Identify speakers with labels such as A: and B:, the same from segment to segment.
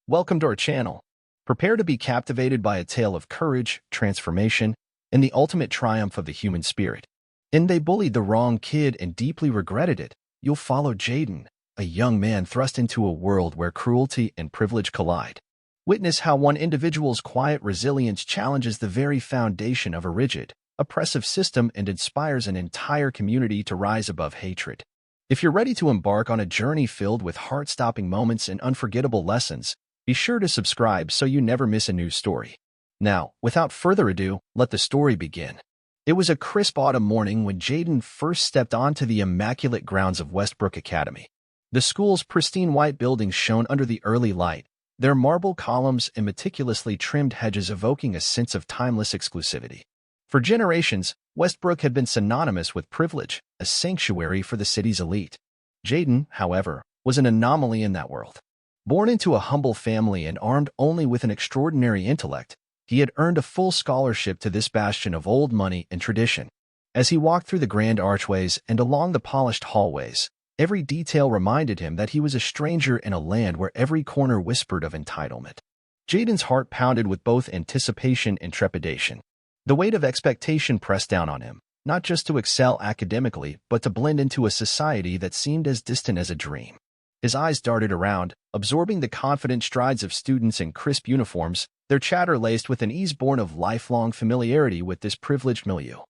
A: Welcome to our channel. Prepare to be captivated by a tale of courage, transformation, and the ultimate triumph of the human spirit. In They Bullied the Wrong Kid and Deeply Regretted It, you'll follow Jaden, a young man thrust into a world where cruelty and privilege collide. Witness how one individual's quiet resilience challenges the very foundation of a rigid, oppressive system and inspires an entire community to rise above hatred. If you're ready to embark on a journey filled with heart-stopping moments and unforgettable lessons, be sure to subscribe so you never miss a new story. Now, without further ado, let the story begin. It was a crisp autumn morning when Jaden first stepped onto the immaculate grounds of Westbrook Academy. The school's pristine white buildings shone under the early light, their marble columns and meticulously trimmed hedges evoking a sense of timeless exclusivity. For generations, Westbrook had been synonymous with privilege, a sanctuary for the city's elite. Jaden, however, was an anomaly in that world. Born into a humble family and armed only with an extraordinary intellect, he had earned a full scholarship to this bastion of old money and tradition. As he walked through the grand archways and along the polished hallways, every detail reminded him that he was a stranger in a land where every corner whispered of entitlement. Jaden's heart pounded with both anticipation and trepidation. The weight of expectation pressed down on him, not just to excel academically, but to blend into a society that seemed as distant as a dream. His eyes darted around, absorbing the confident strides of students in crisp uniforms, their chatter laced with an ease born of lifelong familiarity with this privileged milieu.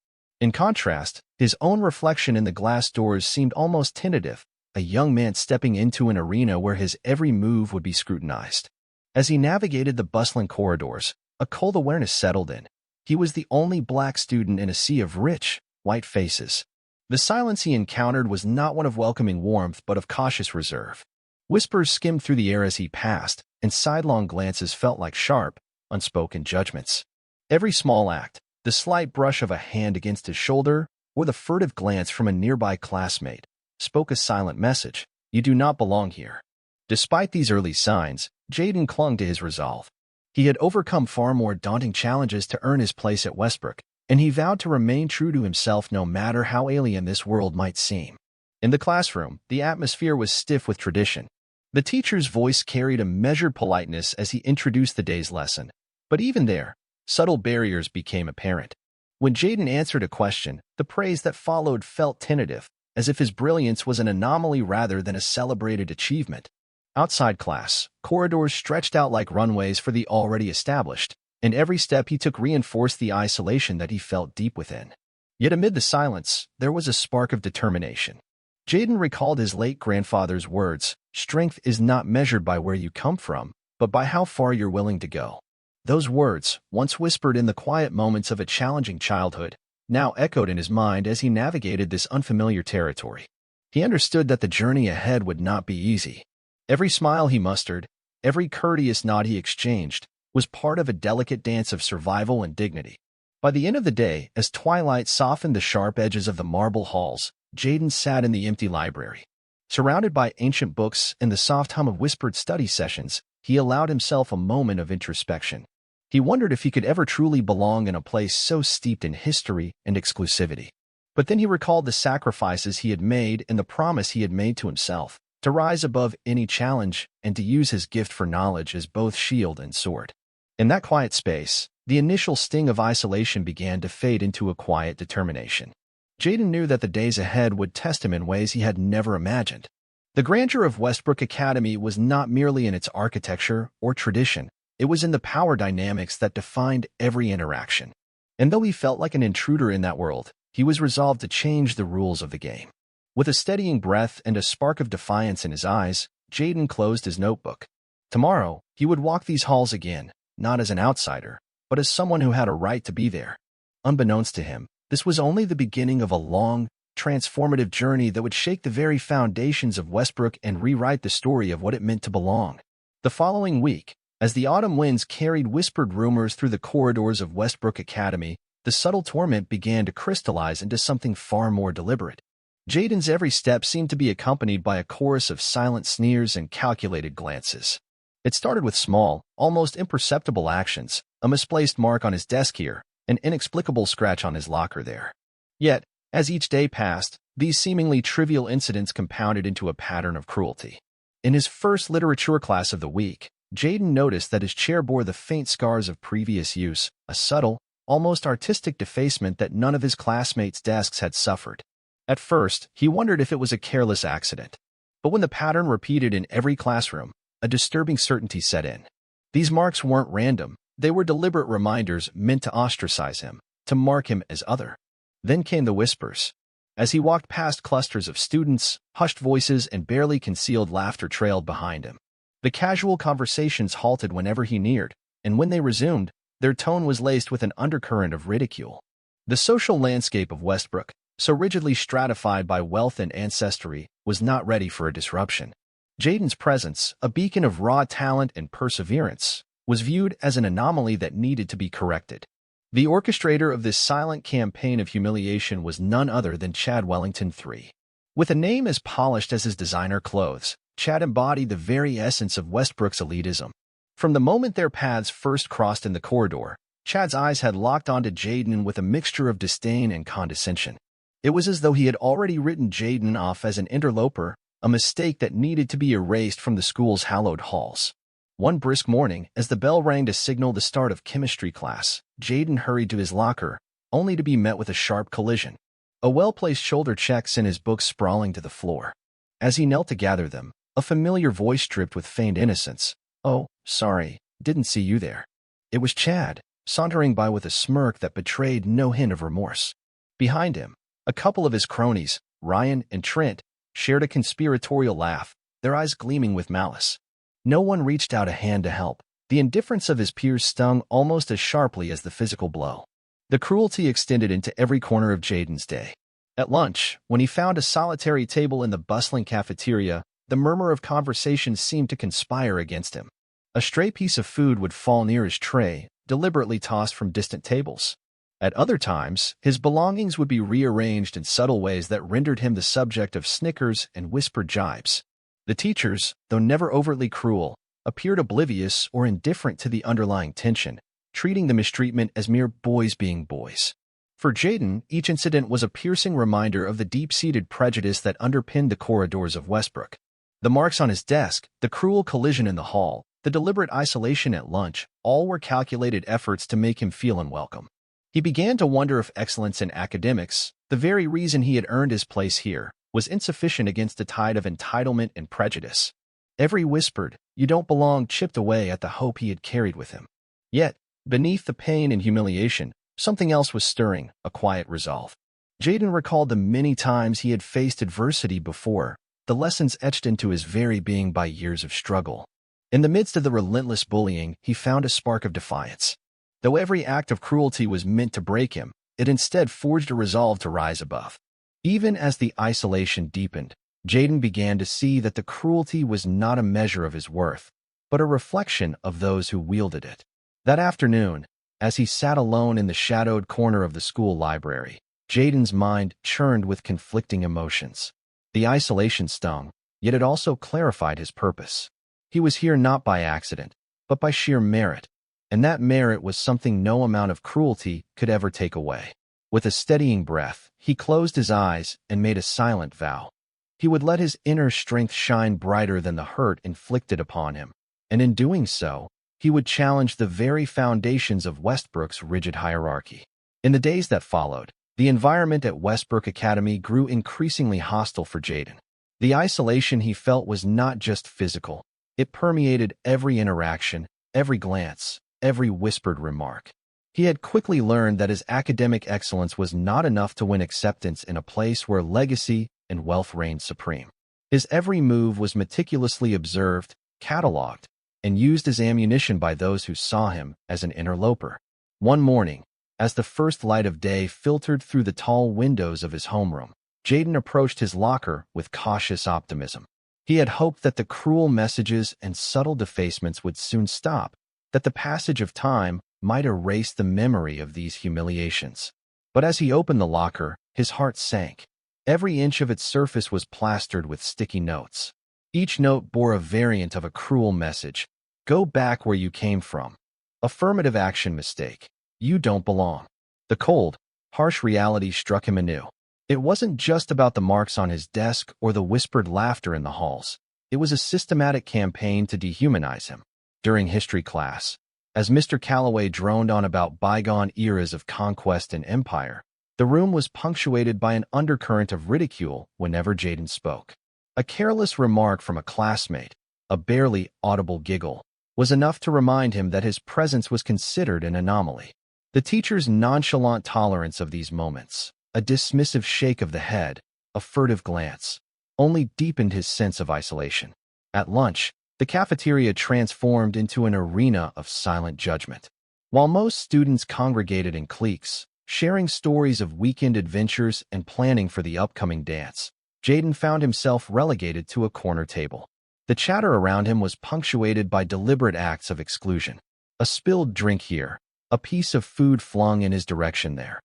A: In contrast, his own reflection in the glass doors seemed almost tentative, a young man stepping into an arena where his every move would be scrutinized. As he navigated the bustling corridors, a cold awareness settled in. He was the only black student in a sea of rich, white faces. The silence he encountered was not one of welcoming warmth but of cautious reserve. Whispers skimmed through the air as he passed, and sidelong glances felt like sharp, unspoken judgments. Every small act, the slight brush of a hand against his shoulder, or the furtive glance from a nearby classmate, spoke a silent message: you do not belong here. Despite these early signs, Jaden clung to his resolve. He had overcome far more daunting challenges to earn his place at Westbrook, and he vowed to remain true to himself no matter how alien this world might seem. In the classroom, the atmosphere was stiff with tradition. The teacher's voice carried a measured politeness as he introduced the day's lesson. But even there, subtle barriers became apparent. When Jaden answered a question, the praise that followed felt tentative, as if his brilliance was an anomaly rather than a celebrated achievement. Outside class, corridors stretched out like runways for the already established, and every step he took reinforced the isolation that he felt deep within. Yet amid the silence, there was a spark of determination. Jaden recalled his late grandfather's words: strength is not measured by where you come from, but by how far you're willing to go. Those words, once whispered in the quiet moments of a challenging childhood, now echoed in his mind as he navigated this unfamiliar territory. He understood that the journey ahead would not be easy. Every smile he mustered, every courteous nod he exchanged, was part of a delicate dance of survival and dignity. By the end of the day, as twilight softened the sharp edges of the marble halls, Jaden sat in the empty library. Surrounded by ancient books and the soft hum of whispered study sessions, he allowed himself a moment of introspection. He wondered if he could ever truly belong in a place so steeped in history and exclusivity. But then he recalled the sacrifices he had made and the promise he had made to himself, to rise above any challenge and to use his gift for knowledge as both shield and sword. In that quiet space, the initial sting of isolation began to fade into a quiet determination. Jaden knew that the days ahead would test him in ways he had never imagined. The grandeur of Westbrook Academy was not merely in its architecture or tradition, it was in the power dynamics that defined every interaction. And though he felt like an intruder in that world, he was resolved to change the rules of the game. With a steadying breath and a spark of defiance in his eyes, Jaden closed his notebook. Tomorrow, he would walk these halls again, not as an outsider, but as someone who had a right to be there. Unbeknownst to him, this was only the beginning of a long, transformative journey that would shake the very foundations of Westbrook and rewrite the story of what it meant to belong. The following week, as the autumn winds carried whispered rumors through the corridors of Westbrook Academy, the subtle torment began to crystallize into something far more deliberate. Jaden's every step seemed to be accompanied by a chorus of silent sneers and calculated glances. It started with small, almost imperceptible actions, a misplaced mark on his desk here, an inexplicable scratch on his locker there. Yet, as each day passed, these seemingly trivial incidents compounded into a pattern of cruelty. In his first literature class of the week, Jaden noticed that his chair bore the faint scars of previous use, a subtle, almost artistic defacement that none of his classmates' desks had suffered. At first, he wondered if it was a careless accident. But when the pattern repeated in every classroom, a disturbing certainty set in. These marks weren't random. They were deliberate reminders meant to ostracize him, to mark him as other. Then came the whispers. As he walked past clusters of students, hushed voices and barely concealed laughter trailed behind him. The casual conversations halted whenever he neared, and when they resumed, their tone was laced with an undercurrent of ridicule. The social landscape of Westbrook, so rigidly stratified by wealth and ancestry, was not ready for a disruption. Jaden's presence, a beacon of raw talent and perseverance, was viewed as an anomaly that needed to be corrected. The orchestrator of this silent campaign of humiliation was none other than Chad Wellington III. With a name as polished as his designer clothes, Chad embodied the very essence of Westbrook's elitism. From the moment their paths first crossed in the corridor, Chad's eyes had locked onto Jaden with a mixture of disdain and condescension. It was as though he had already written Jaden off as an interloper, a mistake that needed to be erased from the school's hallowed halls. One brisk morning, as the bell rang to signal the start of chemistry class, Jaden hurried to his locker, only to be met with a sharp collision. A well-placed shoulder check sent his books sprawling to the floor. As he knelt to gather them, a familiar voice dripped with feigned innocence. "Oh, sorry, didn't see you there." It was Chad, sauntering by with a smirk that betrayed no hint of remorse. Behind him, a couple of his cronies, Ryan and Trent, shared a conspiratorial laugh, their eyes gleaming with malice. No one reached out a hand to help. The indifference of his peers stung almost as sharply as the physical blow. The cruelty extended into every corner of Jaden's day. At lunch, when he found a solitary table in the bustling cafeteria, the murmur of conversation seemed to conspire against him. A stray piece of food would fall near his tray, deliberately tossed from distant tables. At other times, his belongings would be rearranged in subtle ways that rendered him the subject of snickers and whispered jibes. The teachers, though never overtly cruel, appeared oblivious or indifferent to the underlying tension, treating the mistreatment as mere boys being boys. For Jaden, each incident was a piercing reminder of the deep-seated prejudice that underpinned the corridors of Westbrook. The marks on his desk, the cruel collision in the hall, the deliberate isolation at lunch, all were calculated efforts to make him feel unwelcome. He began to wonder if excellence in academics, the very reason he had earned his place here, was insufficient against the tide of entitlement and prejudice. Every whispered, "You don't belong," chipped away at the hope he had carried with him. Yet, beneath the pain and humiliation, something else was stirring, a quiet resolve. Jaden recalled the many times he had faced adversity before, the lessons etched into his very being by years of struggle. In the midst of the relentless bullying, he found a spark of defiance. Though every act of cruelty was meant to break him, it instead forged a resolve to rise above. Even as the isolation deepened, Jaden began to see that the cruelty was not a measure of his worth, but a reflection of those who wielded it. That afternoon, as he sat alone in the shadowed corner of the school library, Jaden's mind churned with conflicting emotions. The isolation stung, yet it also clarified his purpose. He was here not by accident, but by sheer merit, and that merit was something no amount of cruelty could ever take away. With a steadying breath, he closed his eyes and made a silent vow. He would let his inner strength shine brighter than the hurt inflicted upon him, and in doing so, he would challenge the very foundations of Westbrook's rigid hierarchy. In the days that followed, the environment at Westbrook Academy grew increasingly hostile for Jaden. The isolation he felt was not just physical. It permeated every interaction, every glance, every whispered remark. He had quickly learned that his academic excellence was not enough to win acceptance in a place where legacy and wealth reigned supreme. His every move was meticulously observed, cataloged, and used as ammunition by those who saw him as an interloper. One morning, as the first light of day filtered through the tall windows of his homeroom, Jaden approached his locker with cautious optimism. He had hoped that the cruel messages and subtle defacements would soon stop, that the passage of time might erase the memory of these humiliations. But as he opened the locker, his heart sank. Every inch of its surface was plastered with sticky notes. Each note bore a variant of a cruel message. Go back where you came from. Affirmative action mistake. You don't belong. The cold, harsh reality struck him anew. It wasn't just about the marks on his desk or the whispered laughter in the halls. It was a systematic campaign to dehumanize him. during history class. As Mr. Calloway droned on about bygone eras of conquest and empire, the room was punctuated by an undercurrent of ridicule whenever Jaden spoke. A careless remark from a classmate, a barely audible giggle, was enough to remind him that his presence was considered an anomaly. The teacher's nonchalant tolerance of these moments, a dismissive shake of the head, a furtive glance, only deepened his sense of isolation. At lunch, the cafeteria transformed into an arena of silent judgment. While most students congregated in cliques, sharing stories of weekend adventures and planning for the upcoming dance, Jaden found himself relegated to a corner table. The chatter around him was punctuated by deliberate acts of exclusion. A spilled drink here, a piece of food flung in his direction there.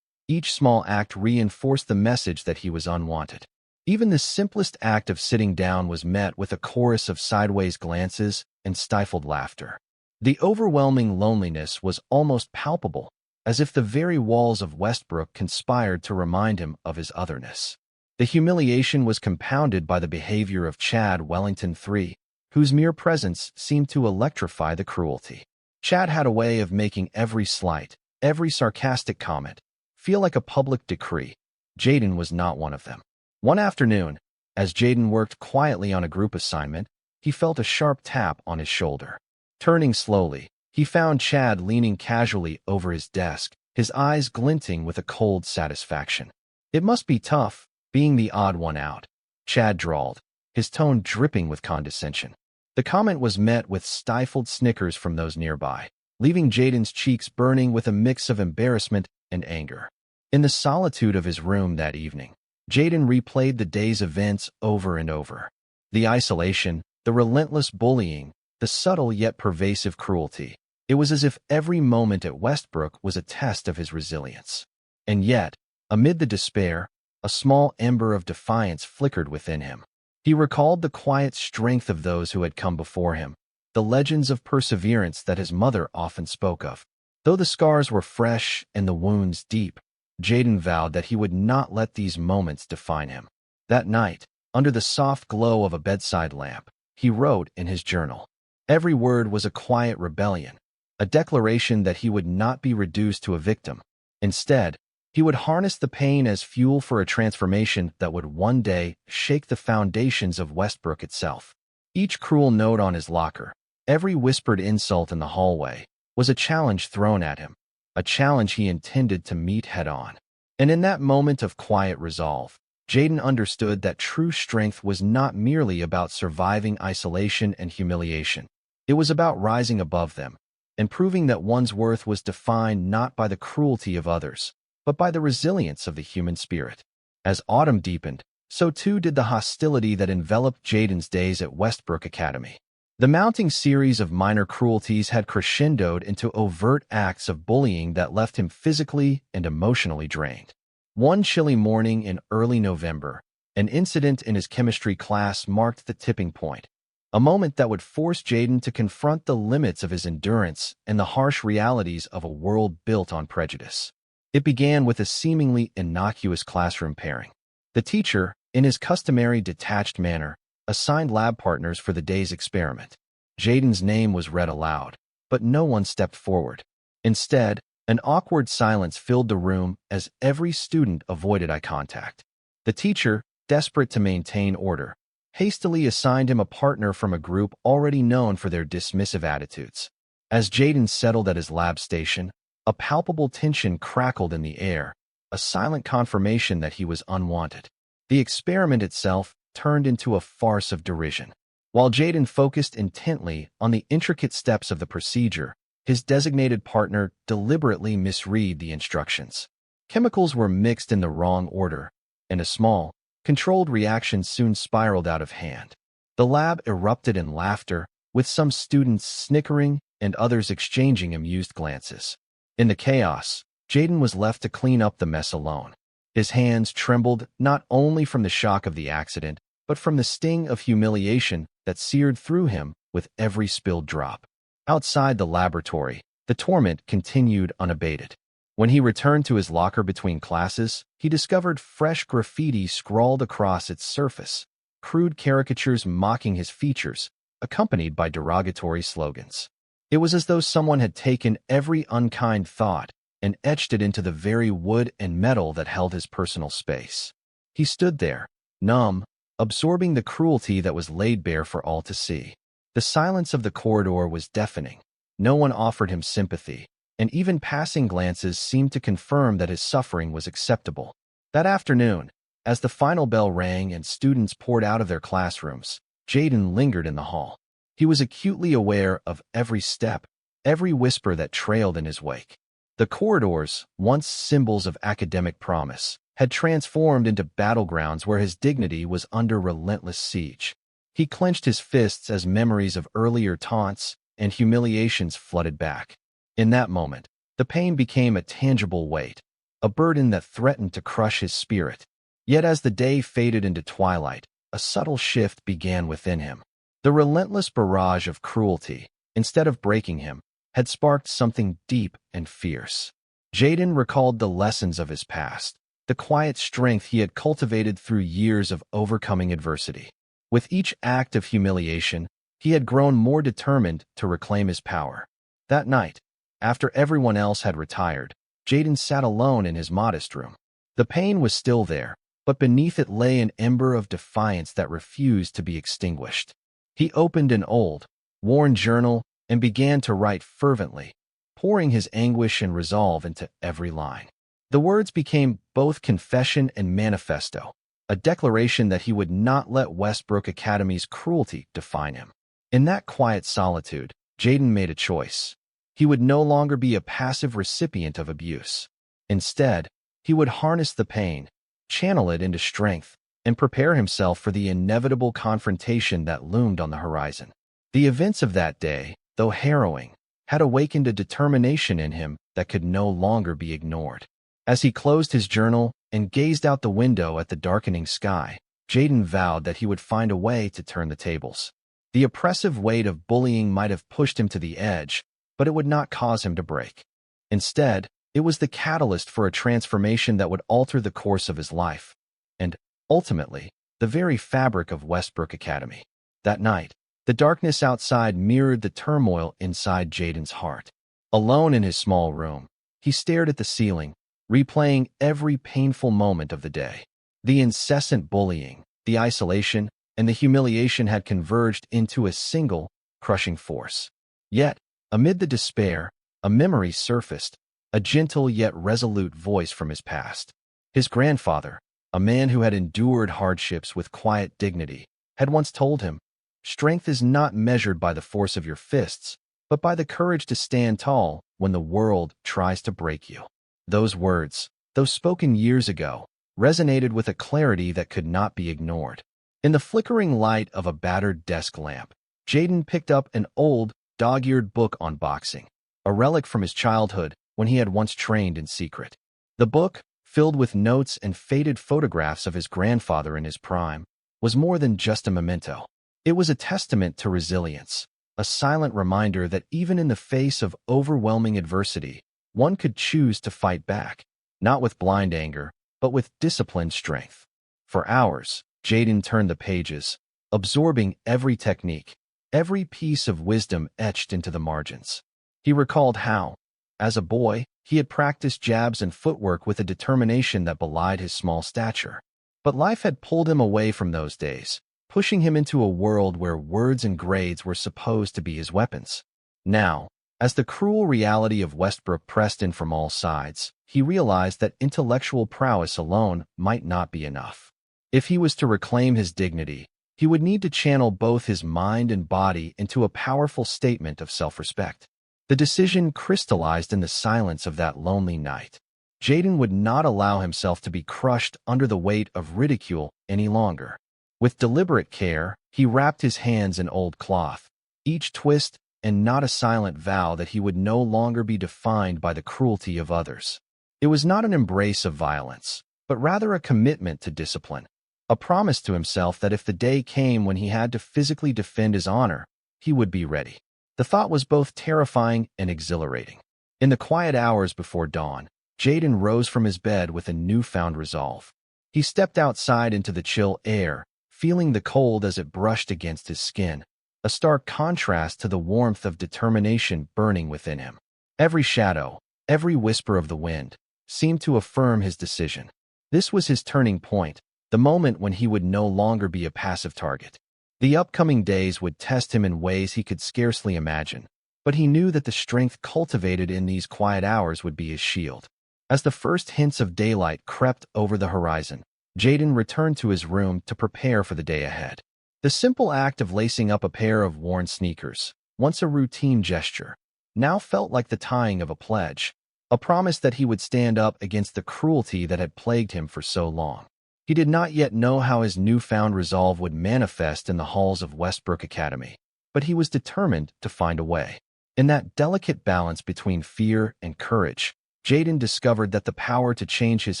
A: Each small act reinforced the message that he was unwanted. Even the simplest act of sitting down was met with a chorus of sideways glances and stifled laughter. The overwhelming loneliness was almost palpable, as if the very walls of Westbrook conspired to remind him of his otherness. The humiliation was compounded by the behavior of Chad Wellington III, whose mere presence seemed to electrify the cruelty. Chad had a way of making every slight, every sarcastic comment feel like a public decree. Jaden was not one of them. One afternoon, as Jaden worked quietly on a group assignment, he felt a sharp tap on his shoulder. Turning slowly, he found Chad leaning casually over his desk, his eyes glinting with a cold satisfaction. "It must be tough, being the odd one out," Chad drawled, his tone dripping with condescension. The comment was met with stifled snickers from those nearby, leaving Jaden's cheeks burning with a mix of embarrassment and anger. In the solitude of his room that evening, Jaden replayed the day's events over and over. The isolation, the relentless bullying, the subtle yet pervasive cruelty. It was as if every moment at Westbrook was a test of his resilience. And yet, amid the despair, a small ember of defiance flickered within him. He recalled the quiet strength of those who had come before him, the legends of perseverance that his mother often spoke of. Though the scars were fresh and the wounds deep, Jaden vowed that he would not let these moments define him. That night, under the soft glow of a bedside lamp, he wrote in his journal. Every word was a quiet rebellion, a declaration that he would not be reduced to a victim. Instead, he would harness the pain as fuel for a transformation that would one day shake the foundations of Westbrook itself. Each cruel note on his locker, every whispered insult in the hallway, was a challenge thrown at him, a challenge he intended to meet head-on. And in that moment of quiet resolve, Jaden understood that true strength was not merely about surviving isolation and humiliation. It was about rising above them, and proving that one's worth was defined not by the cruelty of others, but by the resilience of the human spirit. As autumn deepened, so too did the hostility that enveloped Jaden's days at Westbrook Academy. The mounting series of minor cruelties had crescendoed into overt acts of bullying that left him physically and emotionally drained. One chilly morning in early November, an incident in his chemistry class marked the tipping point, a moment that would force Jaden to confront the limits of his endurance and the harsh realities of a world built on prejudice. It began with a seemingly innocuous classroom pairing. The teacher, in his customary detached manner, assigned lab partners for the day's experiment. Jaden's name was read aloud, but no one stepped forward. Instead, an awkward silence filled the room as every student avoided eye contact. The teacher, desperate to maintain order, hastily assigned him a partner from a group already known for their dismissive attitudes. As Jaden settled at his lab station, a palpable tension crackled in the air, a silent confirmation that he was unwanted. The experiment itself turned into a farce of derision. While Jaden focused intently on the intricate steps of the procedure, his designated partner deliberately misread the instructions. Chemicals were mixed in the wrong order, and a small, controlled reaction soon spiraled out of hand. The lab erupted in laughter, with some students snickering and others exchanging amused glances. In the chaos, Jaden was left to clean up the mess alone. His hands trembled not only from the shock of the accident, but from the sting of humiliation that seared through him with every spilled drop. Outside the laboratory, the torment continued unabated. When he returned to his locker between classes, he discovered fresh graffiti scrawled across its surface, crude caricatures mocking his features, accompanied by derogatory slogans. It was as though someone had taken every unkind thought and etched it into the very wood and metal that held his personal space. He stood there, numb, absorbing the cruelty that was laid bare for all to see. The silence of the corridor was deafening. No one offered him sympathy, and even passing glances seemed to confirm that his suffering was acceptable. That afternoon, as the final bell rang and students poured out of their classrooms, Jaden lingered in the hall. He was acutely aware of every step, every whisper that trailed in his wake. The corridors, once symbols of academic promise, had transformed into battlegrounds where his dignity was under relentless siege. He clenched his fists as memories of earlier taunts and humiliations flooded back. In that moment, the pain became a tangible weight, a burden that threatened to crush his spirit. Yet as the day faded into twilight, a subtle shift began within him. The relentless barrage of cruelty, instead of breaking him, had sparked something deep and fierce. Jaden recalled the lessons of his past, the quiet strength he had cultivated through years of overcoming adversity. With each act of humiliation, he had grown more determined to reclaim his power. That night, after everyone else had retired, Jaden sat alone in his modest room. The pain was still there, but beneath it lay an ember of defiance that refused to be extinguished. He opened an old, worn journal and began to write fervently, pouring his anguish and resolve into every line. The words became both confession and manifesto, a declaration that he would not let Westbrook Academy's cruelty define him. In that quiet solitude, Jaden made a choice. He would no longer be a passive recipient of abuse. Instead, he would harness the pain, channel it into strength, and prepare himself for the inevitable confrontation that loomed on the horizon. The events of that day, though harrowing, had awakened a determination in him that could no longer be ignored. As he closed his journal and gazed out the window at the darkening sky, Jaden vowed that he would find a way to turn the tables. The oppressive weight of bullying might have pushed him to the edge, but it would not cause him to break. Instead, it was the catalyst for a transformation that would alter the course of his life, and, ultimately, the very fabric of Westbrook Academy. That night, the darkness outside mirrored the turmoil inside Jaden's heart. Alone in his small room, he stared at the ceiling, replaying every painful moment of the day. The incessant bullying, the isolation, and the humiliation had converged into a single, crushing force. Yet, amid the despair, a memory surfaced, a gentle yet resolute voice from his past. His grandfather, a man who had endured hardships with quiet dignity, had once told him, "Strength is not measured by the force of your fists, but by the courage to stand tall when the world tries to break you." Those words, though spoken years ago, resonated with a clarity that could not be ignored. In the flickering light of a battered desk lamp, Jaden picked up an old, dog-eared book on boxing, a relic from his childhood when he had once trained in secret. The book, filled with notes and faded photographs of his grandfather in his prime, was more than just a memento. It was a testament to resilience, a silent reminder that even in the face of overwhelming adversity, one could choose to fight back, not with blind anger, but with disciplined strength. For hours, Jaden turned the pages, absorbing every technique, every piece of wisdom etched into the margins. He recalled how, as a boy, he had practiced jabs and footwork with a determination that belied his small stature. But life had pulled him away from those days, pushing him into a world where words and grades were supposed to be his weapons. Now, as the cruel reality of Westbrook pressed in from all sides, he realized that intellectual prowess alone might not be enough. If he was to reclaim his dignity, he would need to channel both his mind and body into a powerful statement of self-respect. The decision crystallized in the silence of that lonely night. Jaden would not allow himself to be crushed under the weight of ridicule any longer. With deliberate care, he wrapped his hands in old cloth, each twist and not a silent vow that he would no longer be defined by the cruelty of others. It was not an embrace of violence, but rather a commitment to discipline, a promise to himself that if the day came when he had to physically defend his honor, he would be ready. The thought was both terrifying and exhilarating. In the quiet hours before dawn, Jaden rose from his bed with a newfound resolve. He stepped outside into the chill air, feeling the cold as it brushed against his skin. a stark contrast to the warmth of determination burning within him. Every shadow, every whisper of the wind, seemed to affirm his decision. This was his turning point, the moment when he would no longer be a passive target. The upcoming days would test him in ways he could scarcely imagine, but he knew that the strength cultivated in these quiet hours would be his shield. As the first hints of daylight crept over the horizon, Jaden returned to his room to prepare for the day ahead. The simple act of lacing up a pair of worn sneakers, once a routine gesture, now felt like the tying of a pledge, a promise that he would stand up against the cruelty that had plagued him for so long. He did not yet know how his newfound resolve would manifest in the halls of Westbrook Academy, but he was determined to find a way. In that delicate balance between fear and courage, Jaden discovered that the power to change his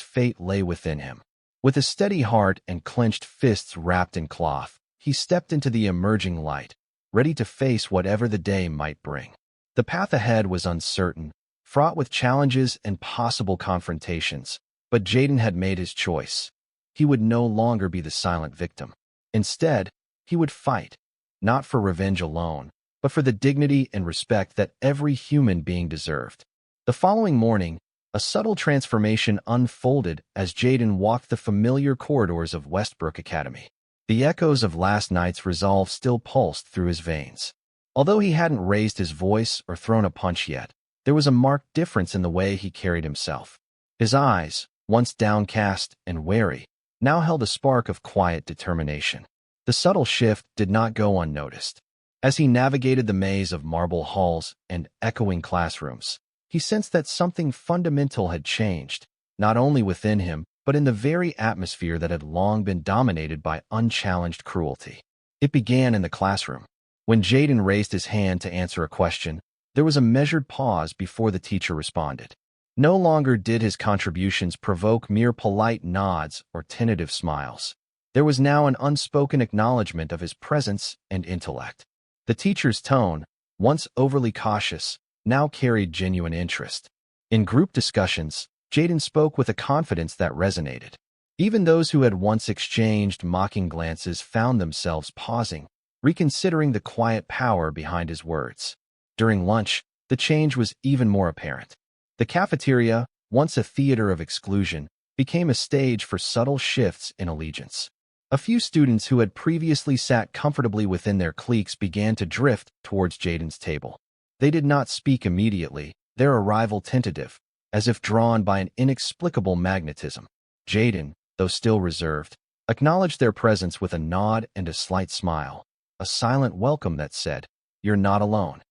A: fate lay within him. With a steady heart and clenched fists wrapped in cloth, he stepped into the emerging light, ready to face whatever the day might bring. The path ahead was uncertain, fraught with challenges and possible confrontations, but Jaden had made his choice. He would no longer be the silent victim. Instead, he would fight, not for revenge alone, but for the dignity and respect that every human being deserved. The following morning, a subtle transformation unfolded as Jaden walked the familiar corridors of Westbrook Academy. The echoes of last night's resolve still pulsed through his veins. Although he hadn't raised his voice or thrown a punch yet, there was a marked difference in the way he carried himself. His eyes, once downcast and wary, now held a spark of quiet determination. The subtle shift did not go unnoticed. As he navigated the maze of marble halls and echoing classrooms, he sensed that something fundamental had changed, not only within him, but in the very atmosphere that had long been dominated by unchallenged cruelty. It began in the classroom. When Jaden raised his hand to answer a question, there was a measured pause before the teacher responded. No longer did his contributions provoke mere polite nods or tentative smiles. There was now an unspoken acknowledgement of his presence and intellect. The teacher's tone, once overly cautious, now carried genuine interest. In group discussions, Jaden spoke with a confidence that resonated. Even those who had once exchanged mocking glances found themselves pausing, reconsidering the quiet power behind his words. During lunch, the change was even more apparent. The cafeteria, once a theater of exclusion, became a stage for subtle shifts in allegiance. A few students who had previously sat comfortably within their cliques began to drift towards Jaden's table. They did not speak immediately, their arrival tentative, as if drawn by an inexplicable magnetism. Jaden, though still reserved, acknowledged their presence with a nod and a slight smile, a silent welcome that said, "You're not alone."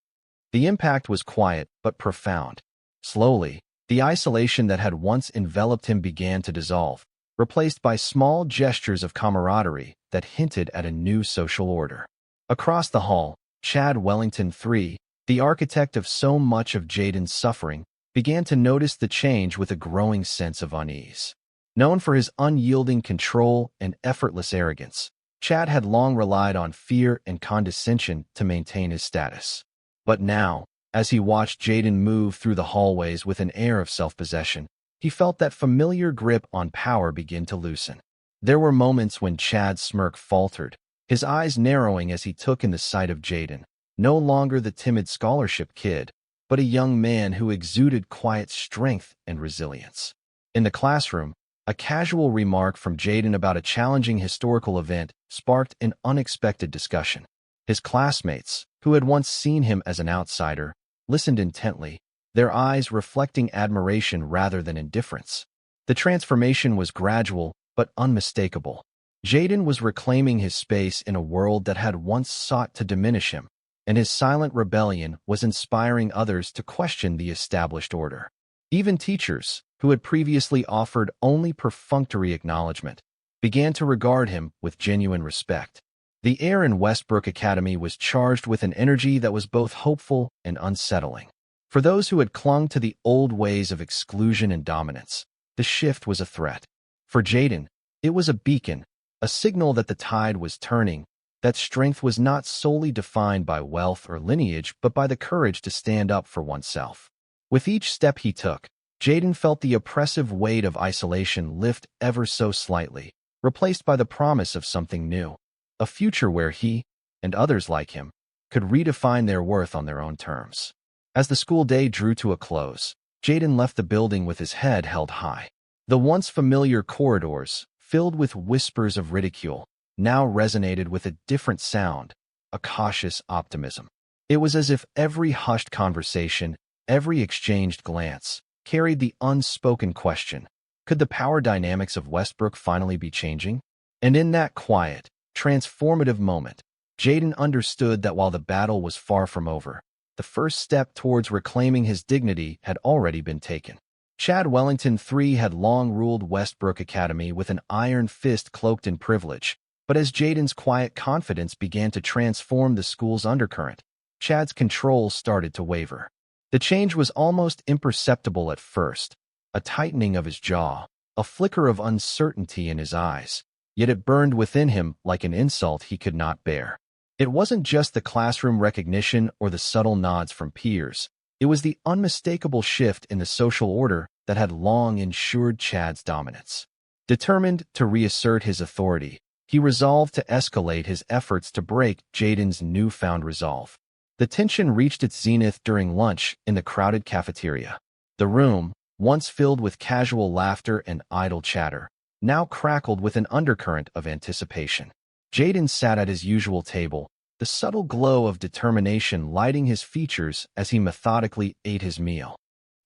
A: The impact was quiet but profound. Slowly, the isolation that had once enveloped him began to dissolve, replaced by small gestures of camaraderie that hinted at a new social order. Across the hall, Chad Wellington III, the architect of so much of Jaden's suffering, began to notice the change with a growing sense of unease. Known for his unyielding control and effortless arrogance, Chad had long relied on fear and condescension to maintain his status. But now, as he watched Jaden move through the hallways with an air of self-possession, he felt that familiar grip on power begin to loosen. There were moments when Chad's smirk faltered, his eyes narrowing as he took in the sight of Jaden, no longer the timid scholarship kid, but a young man who exuded quiet strength and resilience. In the classroom, a casual remark from Jaden about a challenging historical event sparked an unexpected discussion. His classmates, who had once seen him as an outsider, listened intently, their eyes reflecting admiration rather than indifference. The transformation was gradual but unmistakable. Jaden was reclaiming his space in a world that had once sought to diminish him, and his silent rebellion was inspiring others to question the established order. Even teachers, who had previously offered only perfunctory acknowledgement, began to regard him with genuine respect. The air in Westbrook Academy was charged with an energy that was both hopeful and unsettling. For those who had clung to the old ways of exclusion and dominance, the shift was a threat. For Jaden, it was a beacon, a signal that the tide was turning, that strength was not solely defined by wealth or lineage but by the courage to stand up for oneself. With each step he took, Jaden felt the oppressive weight of isolation lift ever so slightly, replaced by the promise of something new, a future where he, and others like him, could redefine their worth on their own terms. As the school day drew to a close, Jaden left the building with his head held high. The once familiar corridors, filled with whispers of ridicule, now resonated with a different sound, a cautious optimism. It was as if every hushed conversation, every exchanged glance, carried the unspoken question, could the power dynamics of Westbrook finally be changing? And in that quiet, transformative moment, Jaden understood that while the battle was far from over, the first step towards reclaiming his dignity had already been taken. Chad Wellington III had long ruled Westbrook Academy with an iron fist cloaked in privilege, but as Jaden's quiet confidence began to transform the school's undercurrent, Chad's control started to waver. The change was almost imperceptible at first, a tightening of his jaw, a flicker of uncertainty in his eyes, yet it burned within him like an insult he could not bear. It wasn't just the classroom recognition or the subtle nods from peers. It was the unmistakable shift in the social order that had long ensured Chad's dominance. Determined to reassert his authority, he resolved to escalate his efforts to break Jaden's newfound resolve. The tension reached its zenith during lunch in the crowded cafeteria. The room, once filled with casual laughter and idle chatter, now crackled with an undercurrent of anticipation. Jaden sat at his usual table, the subtle glow of determination lighting his features as he methodically ate his meal.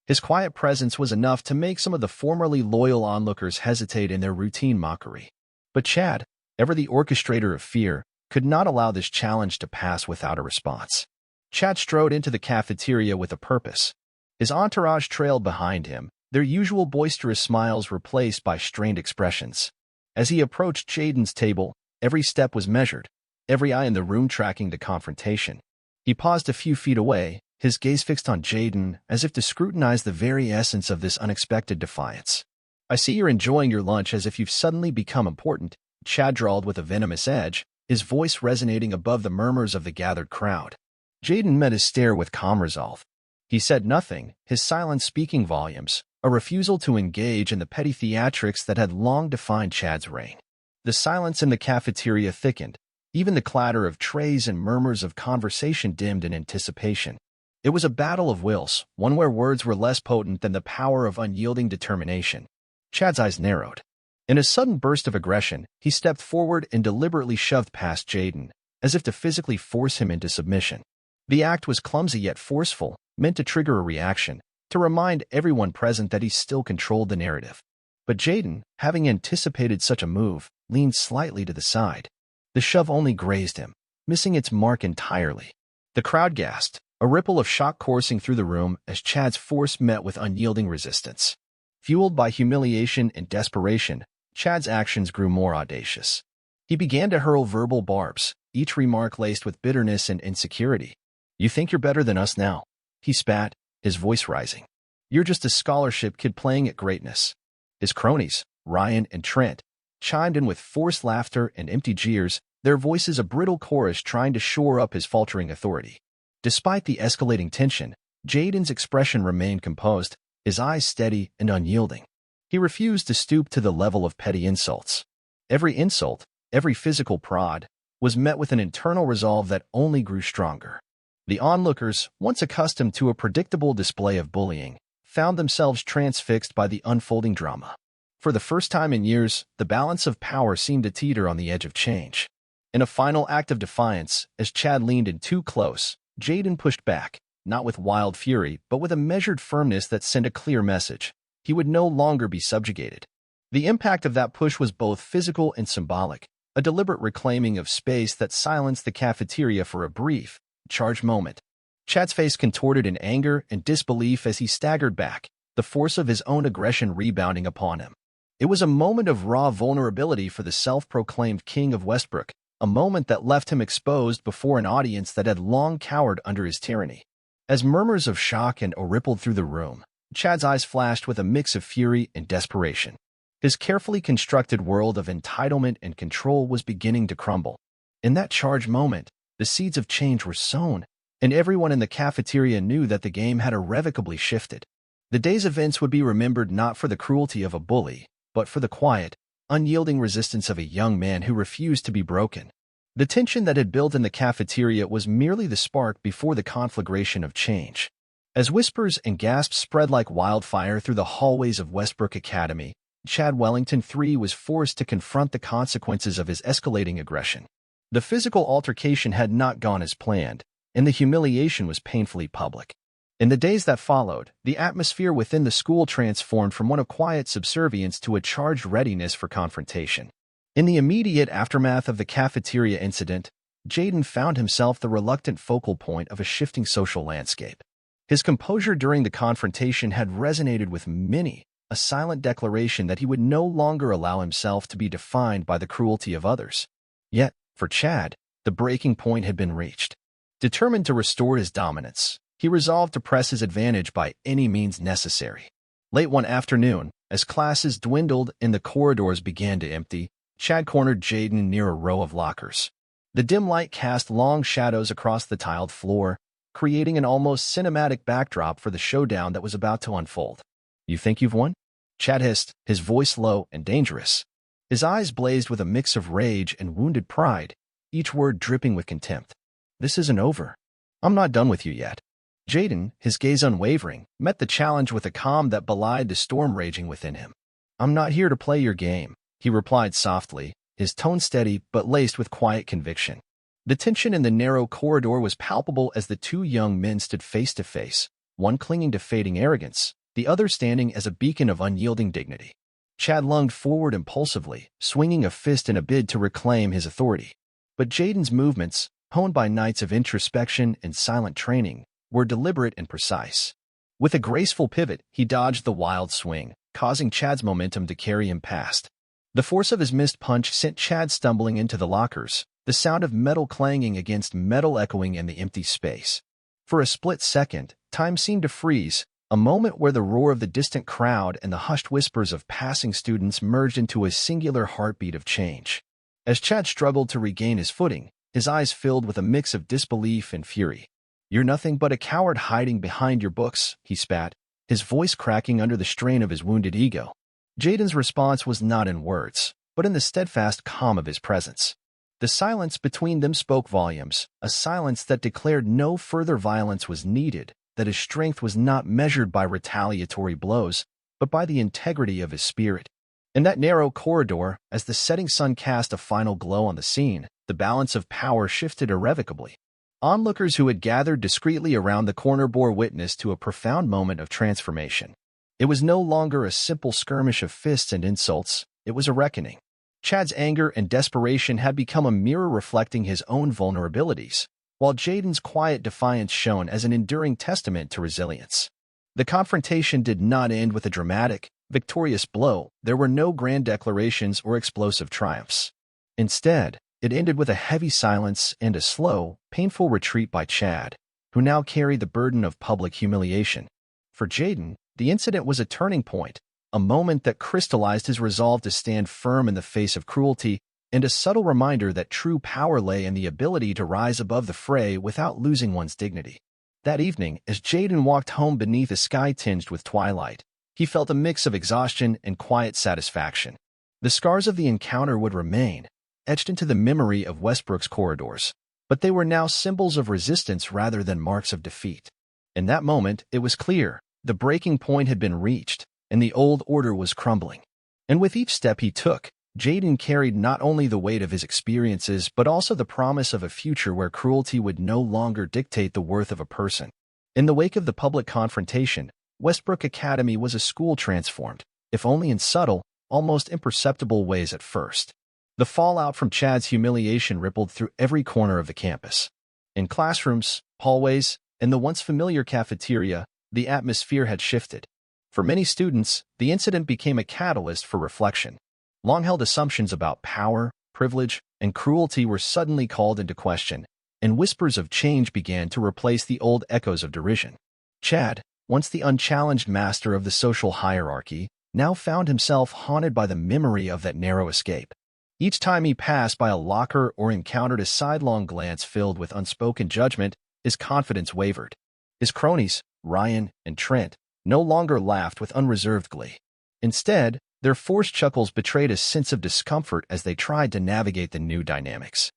A: His quiet presence was enough to make some of the formerly loyal onlookers hesitate in their routine mockery. But Chad, ever the orchestrator of fear, could not allow this challenge to pass without a response. Chad strode into the cafeteria with a purpose. His entourage trailed behind him, their usual boisterous smiles replaced by strained expressions. As he approached Jaden's table, every step was measured, every eye in the room tracking the confrontation. He paused a few feet away, his gaze fixed on Jaden as if to scrutinize the very essence of this unexpected defiance. "I see you're enjoying your lunch as if you've suddenly become important," Chad drawled with a venomous edge, his voice resonating above the murmurs of the gathered crowd. Jaden met his stare with calm resolve. He said nothing, his silence speaking volumes, a refusal to engage in the petty theatrics that had long defined Chad's reign. The silence in the cafeteria thickened. Even the clatter of trays and murmurs of conversation dimmed in anticipation. It was a battle of wills, one where words were less potent than the power of unyielding determination. Chad's eyes narrowed. In a sudden burst of aggression, he stepped forward and deliberately shoved past Jaden, as if to physically force him into submission. The act was clumsy yet forceful, meant to trigger a reaction, to remind everyone present that he still controlled the narrative. But Jaden, having anticipated such a move, leaned slightly to the side. The shove only grazed him, missing its mark entirely. The crowd gasped, a ripple of shock coursing through the room as Chad's force met with unyielding resistance. Fueled by humiliation and desperation, Chad's actions grew more audacious. He began to hurl verbal barbs, each remark laced with bitterness and insecurity. "You think you're better than us now?" he spat, his voice rising. "You're just a scholarship kid playing at greatness." His cronies, Ryan and Trent, chimed in with forced laughter and empty jeers, their voices a brittle chorus trying to shore up his faltering authority. Despite the escalating tension, Jaden's expression remained composed, his eyes steady and unyielding. He refused to stoop to the level of petty insults. Every insult, every physical prod, was met with an internal resolve that only grew stronger. The onlookers, once accustomed to a predictable display of bullying, found themselves transfixed by the unfolding drama. For the first time in years, the balance of power seemed to teeter on the edge of change. In a final act of defiance, as Chad leaned in too close, Jaden pushed back, not with wild fury, but with a measured firmness that sent a clear message. He would no longer be subjugated. The impact of that push was both physical and symbolic, a deliberate reclaiming of space that silenced the cafeteria for a brief, charged moment. Chad's face contorted in anger and disbelief as he staggered back, the force of his own aggression rebounding upon him. It was a moment of raw vulnerability for the self-proclaimed king of Westbrook, a moment that left him exposed before an audience that had long cowered under his tyranny. As murmurs of shock and awe rippled through the room, Chad's eyes flashed with a mix of fury and desperation. His carefully constructed world of entitlement and control was beginning to crumble. In that charged moment, the seeds of change were sown, and everyone in the cafeteria knew that the game had irrevocably shifted. The day's events would be remembered not for the cruelty of a bully, but for the quiet, unyielding resistance of a young man who refused to be broken. The tension that had built in the cafeteria was merely the spark before the conflagration of change. As whispers and gasps spread like wildfire through the hallways of Westbrook Academy, Chad Wellington III was forced to confront the consequences of his escalating aggression. The physical altercation had not gone as planned, and the humiliation was painfully public. In the days that followed, the atmosphere within the school transformed from one of quiet subservience to a charged readiness for confrontation. In the immediate aftermath of the cafeteria incident, Jaden found himself the reluctant focal point of a shifting social landscape. His composure during the confrontation had resonated with many, a silent declaration that he would no longer allow himself to be defined by the cruelty of others. Yet, for Chad, the breaking point had been reached. Determined to restore his dominance, he resolved to press his advantage by any means necessary. Late one afternoon, as classes dwindled and the corridors began to empty, Chad cornered Jaden near a row of lockers. The dim light cast long shadows across the tiled floor, creating an almost cinematic backdrop for the showdown that was about to unfold. "You think you've won?" Chad hissed, his voice low and dangerous. His eyes blazed with a mix of rage and wounded pride, each word dripping with contempt. "This isn't over. I'm not done with you yet." Jaden, his gaze unwavering, met the challenge with a calm that belied the storm raging within him. "I'm not here to play your game," he replied softly, his tone steady but laced with quiet conviction. The tension in the narrow corridor was palpable as the two young men stood face to face, one clinging to fading arrogance, the other standing as a beacon of unyielding dignity. Chad lunged forward impulsively, swinging a fist in a bid to reclaim his authority. But Jaden's movements, honed by nights of introspection and silent training, were deliberate and precise. With a graceful pivot, he dodged the wild swing, causing Chad's momentum to carry him past. The force of his missed punch sent Chad stumbling into the lockers, the sound of metal clanging against metal echoing in the empty space. For a split second, time seemed to freeze, a moment where the roar of the distant crowd and the hushed whispers of passing students merged into a singular heartbeat of change. As Chad struggled to regain his footing, his eyes filled with a mix of disbelief and fury. "You're nothing but a coward hiding behind your books," he spat, his voice cracking under the strain of his wounded ego. Jaden's response was not in words, but in the steadfast calm of his presence. The silence between them spoke volumes, a silence that declared no further violence was needed, that his strength was not measured by retaliatory blows, but by the integrity of his spirit. In that narrow corridor, as the setting sun cast a final glow on the scene, the balance of power shifted irrevocably. Onlookers who had gathered discreetly around the corner bore witness to a profound moment of transformation. It was no longer a simple skirmish of fists and insults, it was a reckoning. Chad's anger and desperation had become a mirror reflecting his own vulnerabilities, while Jaden's quiet defiance shone as an enduring testament to resilience. The confrontation did not end with a dramatic, victorious blow. There were no grand declarations or explosive triumphs. Instead, it ended with a heavy silence and a slow, painful retreat by Chad, who now carried the burden of public humiliation. For Jaden, the incident was a turning point, a moment that crystallized his resolve to stand firm in the face of cruelty, and a subtle reminder that true power lay in the ability to rise above the fray without losing one's dignity. That evening, as Jaden walked home beneath a sky tinged with twilight, he felt a mix of exhaustion and quiet satisfaction. The scars of the encounter would remain, etched into the memory of Westbrook's corridors, but they were now symbols of resistance rather than marks of defeat. In that moment, it was clear, the breaking point had been reached, and the old order was crumbling. And with each step he took, Jaden carried not only the weight of his experiences but also the promise of a future where cruelty would no longer dictate the worth of a person. In the wake of the public confrontation, Westbrook Academy was a school transformed, if only in subtle, almost imperceptible ways at first. The fallout from Chad's humiliation rippled through every corner of the campus. In classrooms, hallways, and the once familiar cafeteria, the atmosphere had shifted. For many students, the incident became a catalyst for reflection. Long-held assumptions about power, privilege, and cruelty were suddenly called into question, and whispers of change began to replace the old echoes of derision. Chad, once the unchallenged master of the social hierarchy, now found himself haunted by the memory of that narrow escape. Each time he passed by a locker or encountered a sidelong glance filled with unspoken judgment, his confidence wavered. His cronies, Ryan and Trent, no longer laughed with unreserved glee. Instead, their forced chuckles betrayed a sense of discomfort as they tried to navigate the new dynamics.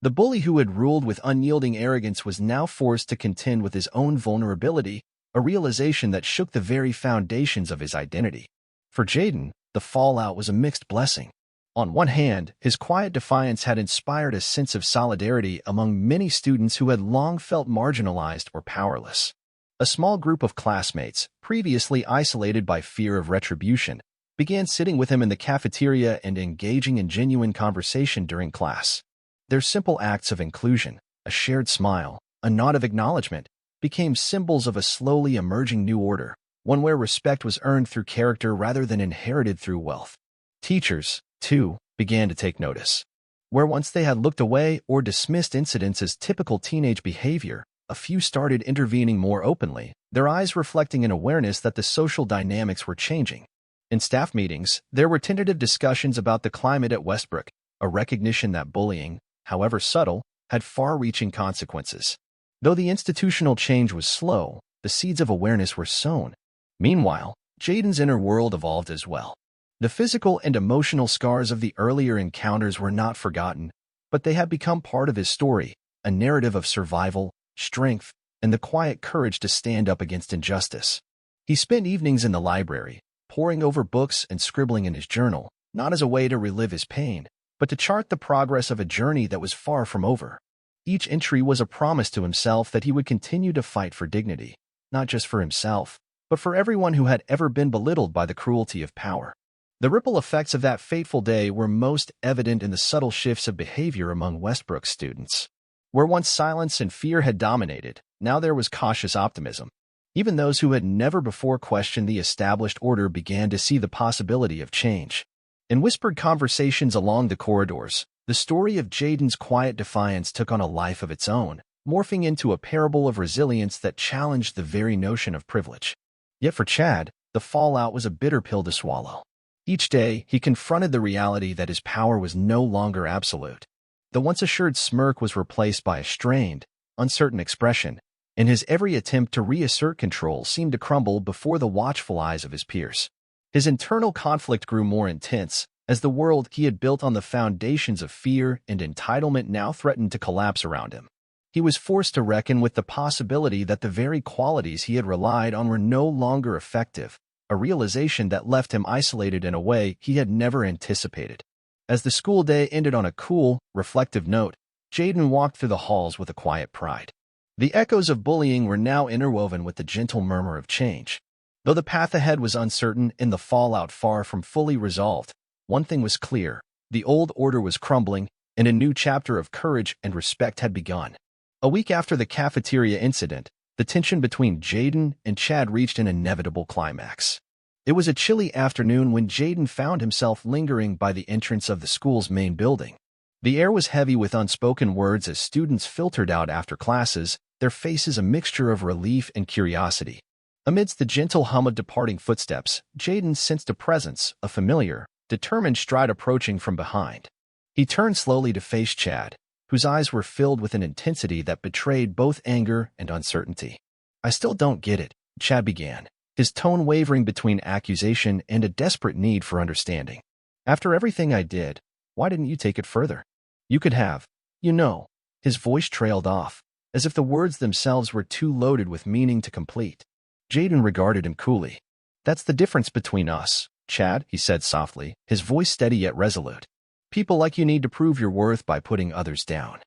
A: The bully who had ruled with unyielding arrogance was now forced to contend with his own vulnerability, a realization that shook the very foundations of his identity. For Jaden, the fallout was a mixed blessing. On one hand, his quiet defiance had inspired a sense of solidarity among many students who had long felt marginalized or powerless. A small group of classmates, previously isolated by fear of retribution, began sitting with him in the cafeteria and engaging in genuine conversation during class. Their simple acts of inclusion, a shared smile, a nod of acknowledgement, became symbols of a slowly emerging new order, one where respect was earned through character rather than inherited through wealth. Teachers, too, began to take notice. Where once they had looked away or dismissed incidents as typical teenage behavior, a few started intervening more openly, their eyes reflecting an awareness that the social dynamics were changing. In staff meetings, there were tentative discussions about the climate at Westbrook, a recognition that bullying, however subtle, had far-reaching consequences. Though the institutional change was slow, the seeds of awareness were sown. Meanwhile, Jaden's inner world evolved as well. The physical and emotional scars of the earlier encounters were not forgotten, but they had become part of his story, a narrative of survival, strength, and the quiet courage to stand up against injustice. He spent evenings in the library, poring over books and scribbling in his journal, not as a way to relive his pain, but to chart the progress of a journey that was far from over. Each entry was a promise to himself that he would continue to fight for dignity, not just for himself, but for everyone who had ever been belittled by the cruelty of power. The ripple effects of that fateful day were most evident in the subtle shifts of behavior among Westbrook students. Where once silence and fear had dominated, now there was cautious optimism. Even those who had never before questioned the established order began to see the possibility of change. In whispered conversations along the corridors, the story of Jaden's quiet defiance took on a life of its own, morphing into a parable of resilience that challenged the very notion of privilege. Yet for Chad, the fallout was a bitter pill to swallow. Each day, he confronted the reality that his power was no longer absolute. The once assured smirk was replaced by a strained, uncertain expression, and his every attempt to reassert control seemed to crumble before the watchful eyes of his peers. His internal conflict grew more intense, as the world he had built on the foundations of fear and entitlement now threatened to collapse around him. He was forced to reckon with the possibility that the very qualities he had relied on were no longer effective, a realization that left him isolated in a way he had never anticipated. As the school day ended on a cool, reflective note, Jaden walked through the halls with a quiet pride. The echoes of bullying were now interwoven with the gentle murmur of change. Though the path ahead was uncertain and the fallout far from fully resolved, one thing was clear: the old order was crumbling, and a new chapter of courage and respect had begun. A week after the cafeteria incident, the tension between Jaden and Chad reached an inevitable climax. It was a chilly afternoon when Jaden found himself lingering by the entrance of the school's main building. The air was heavy with unspoken words as students filtered out after classes, their faces a mixture of relief and curiosity. Amidst the gentle hum of departing footsteps, Jaden sensed a presence, a familiar, determined stride approaching from behind. He turned slowly to face Chad, whose eyes were filled with an intensity that betrayed both anger and uncertainty. "I still don't get it," Chad began, his tone wavering between accusation and a desperate need for understanding. "After everything I did, why didn't you take it further? You could have, you know." His voice trailed off, as if the words themselves were too loaded with meaning to complete. Jaden regarded him coolly. "That's the difference between us, Chad," he said softly, his voice steady yet resolute. "People like you need to prove your worth by putting others down.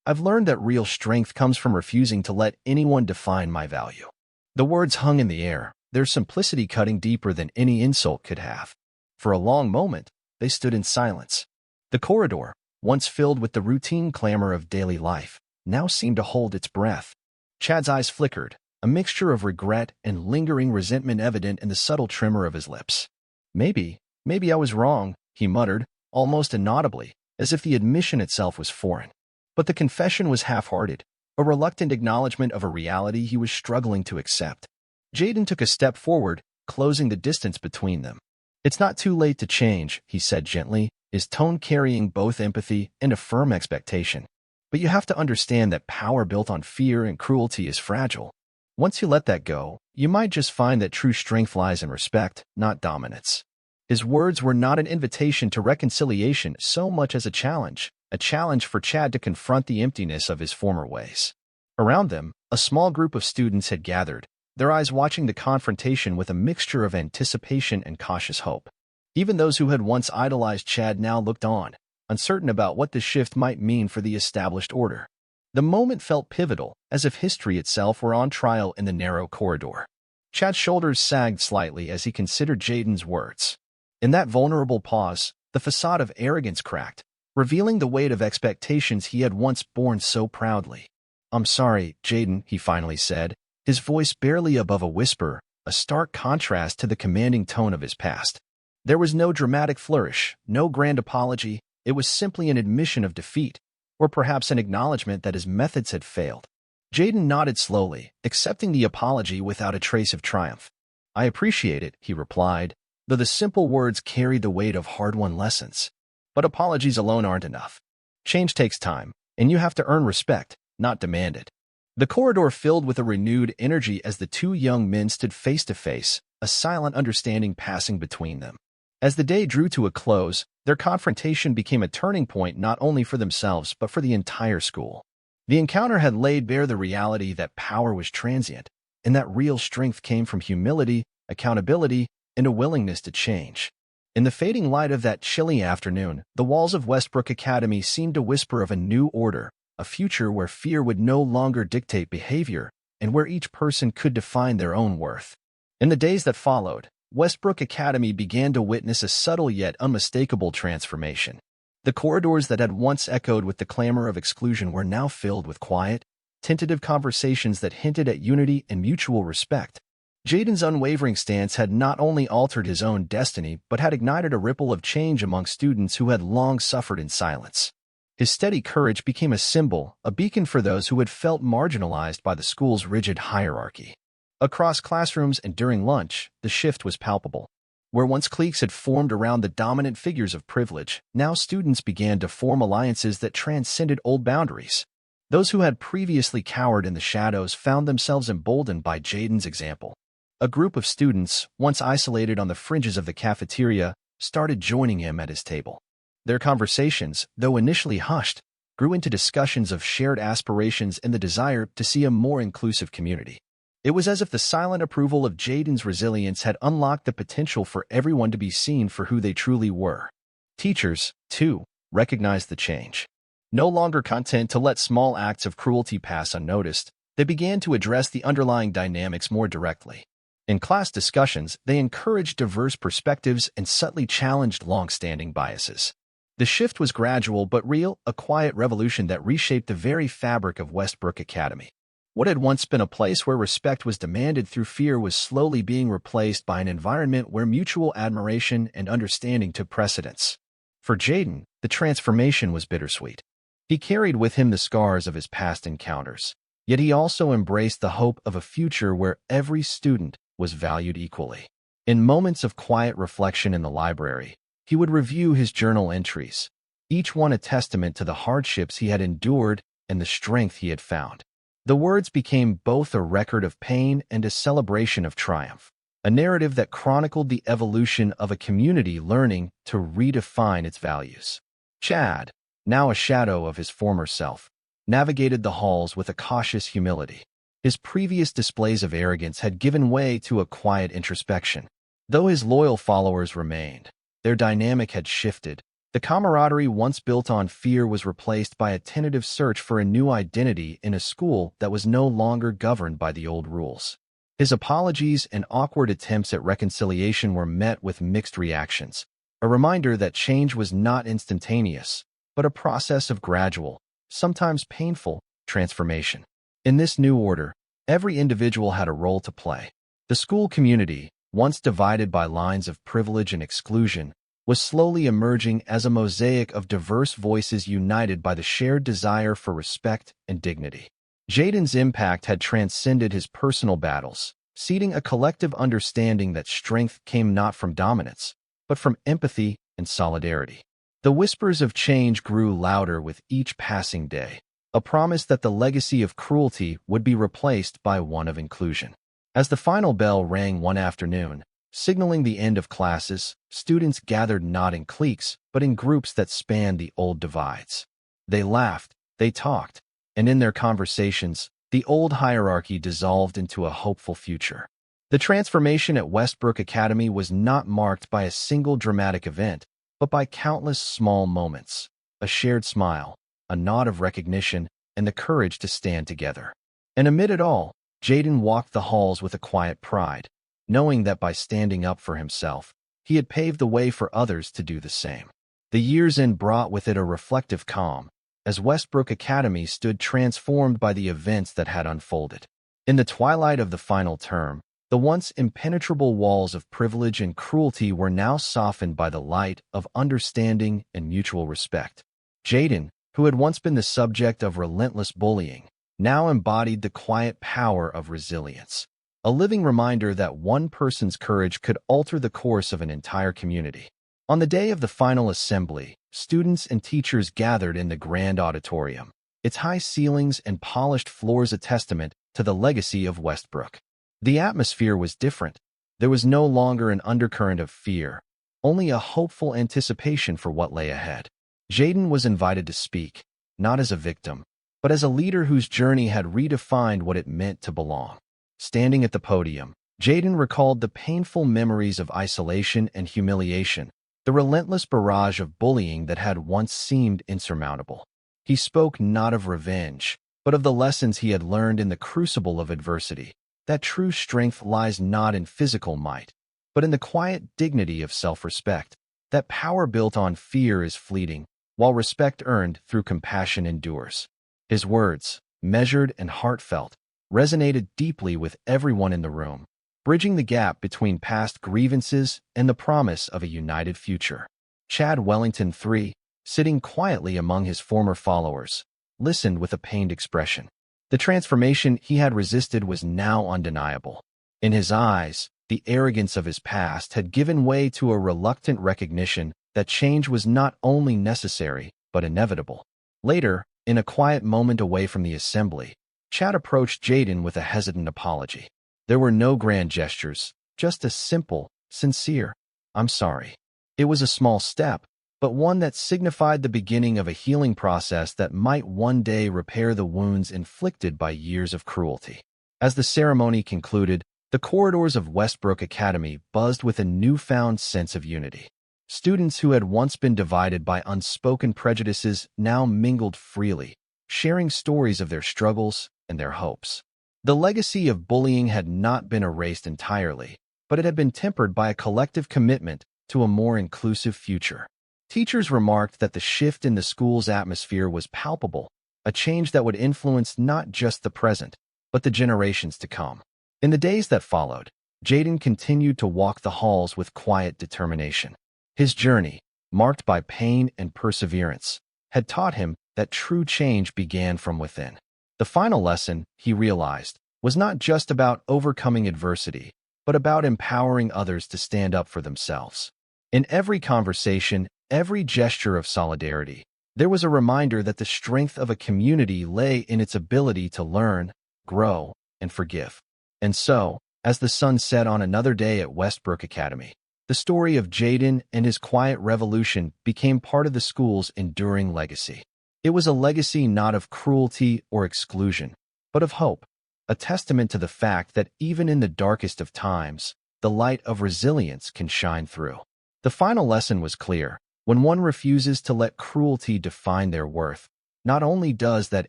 A: I've learned that real strength comes from refusing to let anyone define my value." The words hung in the air, their simplicity cutting deeper than any insult could have. For a long moment, they stood in silence. The corridor, once filled with the routine clamor of daily life, now seemed to hold its breath. Chad's eyes flickered, a mixture of regret and lingering resentment evident in the subtle tremor of his lips. Maybe I was wrong," he muttered, almost inaudibly, as if the admission itself was foreign. But the confession was half-hearted, a reluctant acknowledgement of a reality he was struggling to accept. Jaden took a step forward, closing the distance between them. "It's not too late to change," he said gently, his tone carrying both empathy and a firm expectation. "But you have to understand that power built on fear and cruelty is fragile. Once you let that go, you might just find that true strength lies in respect, not dominance." His words were not an invitation to reconciliation so much as a challenge, a challenge for Chad to confront the emptiness of his former ways. Around them, a small group of students had gathered, their eyes watching the confrontation with a mixture of anticipation and cautious hope. Even those who had once idolized Chad now looked on, uncertain about what the shift might mean for the established order. The moment felt pivotal, as if history itself were on trial in the narrow corridor. Chad's shoulders sagged slightly as he considered Jaden's words. In that vulnerable pause, the facade of arrogance cracked, revealing the weight of expectations he had once borne so proudly. "I'm sorry, Jaden," he finally said, his voice barely above a whisper, a stark contrast to the commanding tone of his past. There was no dramatic flourish, no grand apology. It was simply an admission of defeat, or perhaps an acknowledgement that his methods had failed. Jaden nodded slowly, accepting the apology without a trace of triumph. "I appreciate it," he replied, though the simple words carried the weight of hard-won lessons. But apologies alone aren't enough. Change takes time, and you have to earn respect, not demand it. The corridor filled with a renewed energy as the two young men stood face to face, a silent understanding passing between them. As the day drew to a close, their confrontation became a turning point not only for themselves but for the entire school. The encounter had laid bare the reality that power was transient, and that real strength came from humility, accountability, and a willingness to change. In the fading light of that chilly afternoon, the walls of Westbrook Academy seemed to whisper of a new order, a future where fear would no longer dictate behavior, and where each person could define their own worth. In the days that followed, Westbrook Academy began to witness a subtle yet unmistakable transformation. The corridors that had once echoed with the clamor of exclusion were now filled with quiet, tentative conversations that hinted at unity and mutual respect. Jaden's unwavering stance had not only altered his own destiny but had ignited a ripple of change among students who had long suffered in silence. His steady courage became a symbol, a beacon for those who had felt marginalized by the school's rigid hierarchy. Across classrooms and during lunch, the shift was palpable. Where once cliques had formed around the dominant figures of privilege, now students began to form alliances that transcended old boundaries. Those who had previously cowered in the shadows found themselves emboldened by Jaden's example. A group of students, once isolated on the fringes of the cafeteria, started joining him at his table. Their conversations, though initially hushed, grew into discussions of shared aspirations and the desire to see a more inclusive community. It was as if the silent approval of Jaden's resilience had unlocked the potential for everyone to be seen for who they truly were. Teachers, too, recognized the change. No longer content to let small acts of cruelty pass unnoticed, they began to address the underlying dynamics more directly. In class discussions, they encouraged diverse perspectives and subtly challenged long-standing biases. The shift was gradual but real, a quiet revolution that reshaped the very fabric of Westbrook Academy. What had once been a place where respect was demanded through fear was slowly being replaced by an environment where mutual admiration and understanding took precedence. For Jaden, the transformation was bittersweet. He carried with him the scars of his past encounters, yet he also embraced the hope of a future where every student was valued equally. In moments of quiet reflection in the library, he would review his journal entries, each one a testament to the hardships he had endured and the strength he had found. The words became both a record of pain and a celebration of triumph, a narrative that chronicled the evolution of a community learning to redefine its values. Chad, now a shadow of his former self, navigated the halls with a cautious humility. His previous displays of arrogance had given way to a quiet introspection. Though his loyal followers remained, their dynamic had shifted. The camaraderie once built on fear was replaced by a tentative search for a new identity in a school that was no longer governed by the old rules. His apologies and awkward attempts at reconciliation were met with mixed reactions, a reminder that change was not instantaneous, but a process of gradual, sometimes painful, transformation. In this new order, every individual had a role to play. The school community, once divided by lines of privilege and exclusion, was slowly emerging as a mosaic of diverse voices united by the shared desire for respect and dignity. Jaden's impact had transcended his personal battles, seeding a collective understanding that strength came not from dominance, but from empathy and solidarity. The whispers of change grew louder with each passing day, a promise that the legacy of cruelty would be replaced by one of inclusion. As the final bell rang one afternoon, signaling the end of classes, students gathered not in cliques, but in groups that spanned the old divides. They laughed, they talked, and in their conversations, the old hierarchy dissolved into a hopeful future. The transformation at Westbrook Academy was not marked by a single dramatic event, but by countless small moments, a shared smile, a nod of recognition, and the courage to stand together. And amid it all, Jaden walked the halls with a quiet pride, knowing that by standing up for himself, he had paved the way for others to do the same. The years in brought with it a reflective calm, as Westbrook Academy stood transformed by the events that had unfolded. In the twilight of the final term, the once impenetrable walls of privilege and cruelty were now softened by the light of understanding and mutual respect. Jaden, who had once been the subject of relentless bullying, now embodied the quiet power of resilience, a living reminder that one person's courage could alter the course of an entire community. On the day of the final assembly, students and teachers gathered in the grand auditorium, its high ceilings and polished floors a testament to the legacy of Westbrook. The atmosphere was different. There was no longer an undercurrent of fear, only a hopeful anticipation for what lay ahead. Jaden was invited to speak, not as a victim, but as a leader whose journey had redefined what it meant to belong. Standing at the podium, Jaden recalled the painful memories of isolation and humiliation, the relentless barrage of bullying that had once seemed insurmountable. He spoke not of revenge, but of the lessons he had learned in the crucible of adversity, that true strength lies not in physical might, but in the quiet dignity of self-respect, that power built on fear is fleeting, while respect earned through compassion endures. His words, measured and heartfelt, resonated deeply with everyone in the room, bridging the gap between past grievances and the promise of a united future. Chad Wellington III, sitting quietly among his former followers, listened with a pained expression. The transformation he had resisted was now undeniable. In his eyes, the arrogance of his past had given way to a reluctant recognition that change was not only necessary, but inevitable. Later, in a quiet moment away from the assembly, Chad approached Jaden with a hesitant apology. There were no grand gestures, just a simple, sincere, "I'm sorry." It was a small step, but one that signified the beginning of a healing process that might one day repair the wounds inflicted by years of cruelty. As the ceremony concluded, the corridors of Westbrook Academy buzzed with a newfound sense of unity. Students who had once been divided by unspoken prejudices now mingled freely, sharing stories of their struggles and their hopes. The legacy of bullying had not been erased entirely, but it had been tempered by a collective commitment to a more inclusive future. Teachers remarked that the shift in the school's atmosphere was palpable, a change that would influence not just the present, but the generations to come. In the days that followed, Jaden continued to walk the halls with quiet determination. His journey, marked by pain and perseverance, had taught him that true change began from within. The final lesson, he realized, was not just about overcoming adversity, but about empowering others to stand up for themselves. In every conversation, every gesture of solidarity, there was a reminder that the strength of a community lay in its ability to learn, grow, and forgive. And so, as the sun set on another day at Westbrook Academy, the story of Jaden and his quiet revolution became part of the school's enduring legacy. It was a legacy not of cruelty or exclusion, but of hope, a testament to the fact that even in the darkest of times, the light of resilience can shine through. The final lesson was clear. When one refuses to let cruelty define their worth, not only does that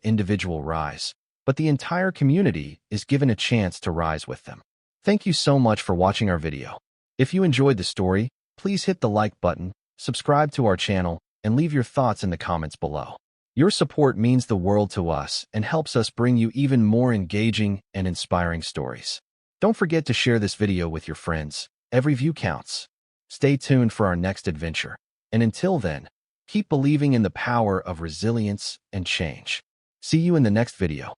A: individual rise, but the entire community is given a chance to rise with them. Thank you so much for watching our video. If you enjoyed the story, please hit the like button, subscribe to our channel, and leave your thoughts in the comments below. Your support means the world to us and helps us bring you even more engaging and inspiring stories. Don't forget to share this video with your friends. Every view counts. Stay tuned for our next adventure. And until then, keep believing in the power of resilience and change. See you in the next video.